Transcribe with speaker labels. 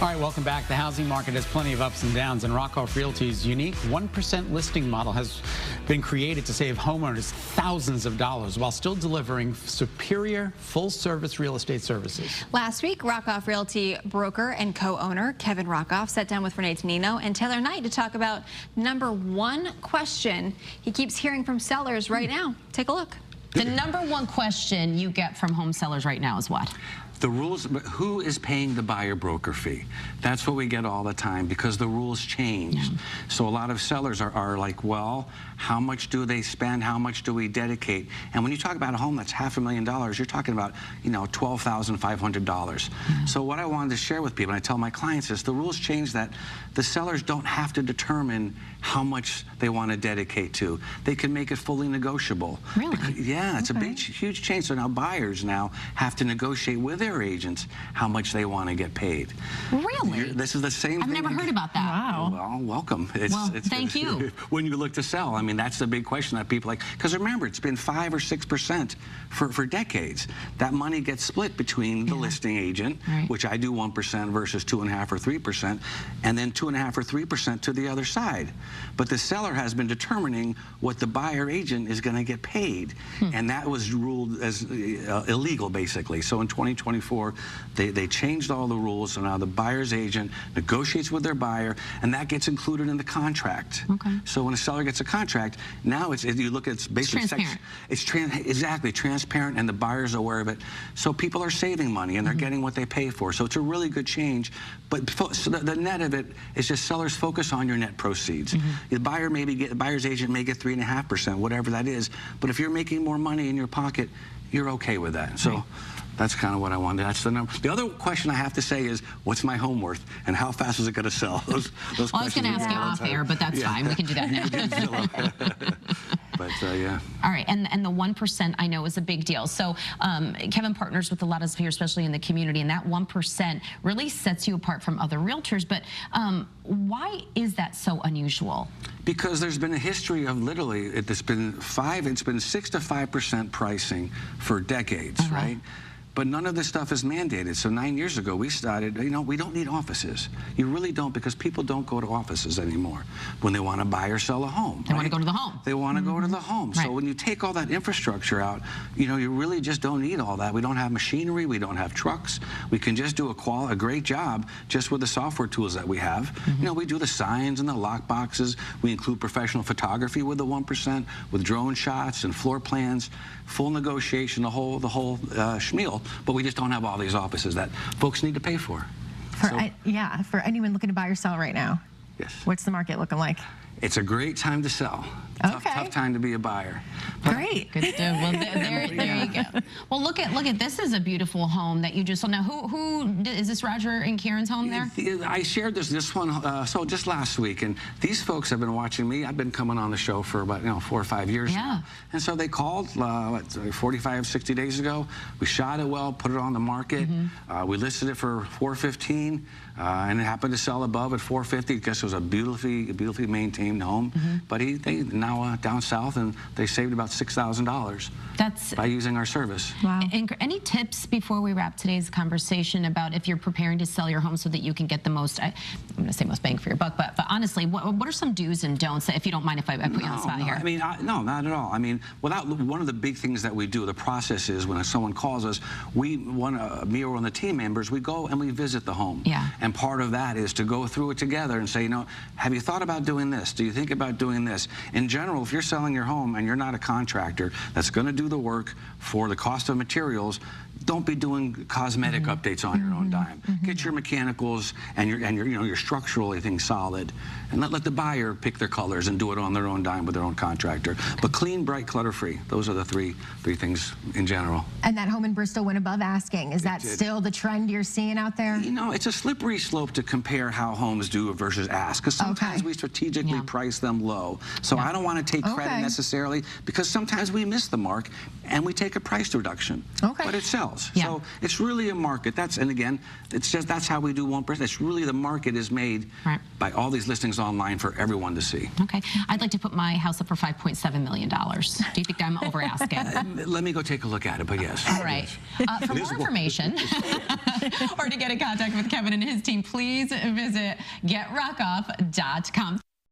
Speaker 1: All right, welcome back. The housing market has plenty of ups and downs, and Rockoff Realty's unique 1% listing model has been created to save homeowners thousands of dollars while still delivering superior full-service real estate services.
Speaker 2: Last week, Rockoff Realty broker and co-owner Kevin Rockoff sat down with Renee Tonino and Taylor Knight to talk about #1 question he keeps hearing from sellers right now. Take a look.
Speaker 3: The #1 question you get from home sellers right now is what?
Speaker 4: The rules, who is paying the buyer broker fee? That's what we get all the time because the rules change. Yeah. So a lot of sellers are like, well, how much do they spend? How much do we dedicate? And when you talk about a home that's $500,000, you're talking about, $12,500. So what I wanted to share with people, and I tell my clients is the rules change that the sellers don't have to determine how much they want to dedicate to. They can make it fully negotiable.
Speaker 3: Really?
Speaker 4: Yeah, it's a big, huge change. So now buyers now have to negotiate with their agents how much they want to get paid.
Speaker 3: Really?
Speaker 4: This is the same
Speaker 3: I've
Speaker 4: thing.
Speaker 3: never heard about that.
Speaker 2: Wow.
Speaker 4: Well, welcome.
Speaker 3: Thank you.
Speaker 4: When you look to sell, I mean, that's the big question that people like, because remember, it's been 5 or 6% for decades. That money gets split between the listing agent, which I do 1% versus 2.5 or 3%, and then 2.5 or 3% to the other side. But the seller has been determining what the buyer agent is going to get paid, and that was ruled as illegal, basically. So in 2024, they changed all the rules, so now the buyer's agent negotiates with their buyer, and that gets included in the contract.
Speaker 3: Okay.
Speaker 4: So when a seller gets a contract, now you look at it's basically
Speaker 3: transparent.
Speaker 4: Exactly transparent, and the buyer's aware of it. So people are saving money and they're getting what they pay for. So it's a really good change. But so the net of it is just sellers focus on your net proceeds. The buyer's agent may get 3.5%, whatever that is. But if you're making more money in your pocket, you're okay with that. So. That's kind of what I wanted. That's the number. The other question I have to say is, what's my home worth, and how fast is it going to sell? Those
Speaker 3: well, I was going to ask you off air, but that's fine. We can do that now.
Speaker 4: But yeah.
Speaker 3: All right, and the 1% I know is a big deal. So Kevin partners with a lot of us here, especially in the community, and that 1% really sets you apart from other realtors. But why is that so unusual?
Speaker 4: Because there's been a history of literally, it's been 6 to 5% pricing for decades, right? But none of this stuff is mandated. So 9 years ago, we started, we don't need offices. You really don't, because people don't go to offices anymore when they want to buy or sell a home.
Speaker 3: They want to go to the home.
Speaker 4: They want to go to the home. So when you take all that infrastructure out, you really just don't need all that. We don't have machinery. We don't have trucks. We can just do a great job just with the software tools that we have. We do the signs and the lockboxes. We include professional photography with the 1%, with drone shots and floor plans, full negotiation, the whole schmeal. But we just don't have all these offices that folks need to pay for.
Speaker 5: For anyone looking to buy or sell right now.
Speaker 4: Yes.
Speaker 5: What's the market looking like?
Speaker 4: It's a great time to sell. Tough time to be a buyer.
Speaker 5: Great.
Speaker 3: Good stuff. Well, there you go. Well, look at this is a beautiful home that you just saw. Now, who is this? Roger and Karen's home there?
Speaker 4: I shared this one so just last week, and these folks have been watching me. I've been coming on the show for about 4 or 5 years now. And so they called 45, 60 days ago. We shot it well, put it on the market. We listed it for $415, and it happened to sell above at $450 because it was a beautifully maintained home. But they now down south, and they saved about $6,000 by using our service.
Speaker 3: Wow. And any tips before we wrap today's conversation about if you're preparing to sell your home so that you can get the most, I'm going to say most bang for your buck, but honestly, what are some do's and don'ts, if you don't mind if I put you on the spot here?
Speaker 4: I mean, no, not at all. I mean, one of the big things that we do, the process is when someone calls us, me or one of the team members, we go and we visit the home. And part of that is to go through it together and say, have you thought about doing this? Do you think about doing this? In general, if you're selling your home and you're not a contractor that's going to do the work for the cost of materials, don't be doing cosmetic updates on your own dime. Get your mechanicals and your structural things solid, and let the buyer pick their colors and do it on their own dime with their own contractor. But clean, bright, clutter-free. Those are the three things in general.
Speaker 5: And that home in Bristol went above asking. Is that still the trend you're seeing out there?
Speaker 4: It's a slippery slope to compare how homes do versus ask, because sometimes we strategically price them low. So I don't want to take credit necessarily, because sometimes we miss the mark and we take a price reduction. But it sells. else.
Speaker 3: Yeah.
Speaker 4: So it's really a market. And again, it's just that's how we do 1%. It's really the market is made by all these listings online for everyone to see.
Speaker 3: Okay. I'd like to put my house up for $5.7 million. Do you think I'm over asking?
Speaker 4: Let me go take a look at it, but yes.
Speaker 3: All right. For more information or to get in contact with Kevin and his team, please visit getrockoff.com.